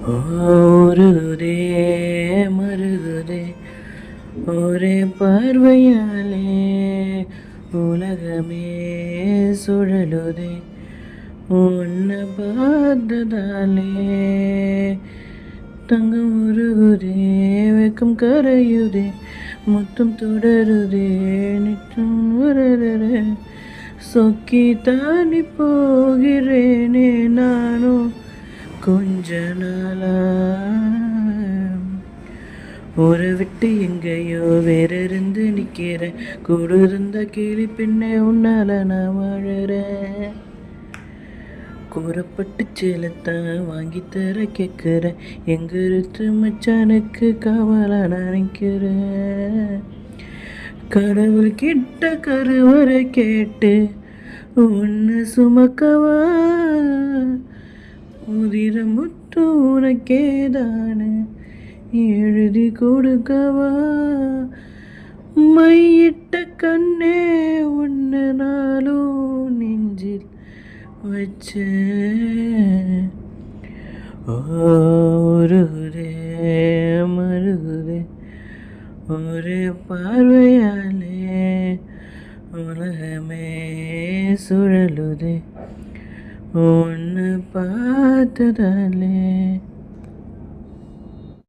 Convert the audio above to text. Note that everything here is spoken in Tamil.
ஓருதே மருகுதே ஒரே பார்வையாலே உலகமே சுழலுதே உன்னை பார்த்ததாலே தங்கம் உருகுதே வெக்கம் கரையுதே முத்தம் தொடருதே நித்தம் வருதே சொக்கி தாண்டி போகிறேனே நானும் கொஞ்ச நாளா ஊரை விட்டு எங்கேயோ வேற இருந்து நிக்கிறேன் கூட இருந்த கிளி பின்னே உன்னால நான் வாழறேன் கூறப்பட்டு சேலத்தான் வாங்கி தர கேட்குறேன் எங்க இருந்து மச்சானுக்கு காவலா நினைக்கிறேன் கடவுள் கிட்ட கருவறை கேட்டு உன்னை சுமக்கவா உதிர முத்து உனக்கேதானு எழுதி கொடுக்கவா மையிட்ட கண்ணே உன்னை நாளும் நெஞ்சில் வச்ச ஒருதே மருகுதே ஒரு பார்வையாலே உலகமே சுழலுதே உன்னை பார்த்ததாலே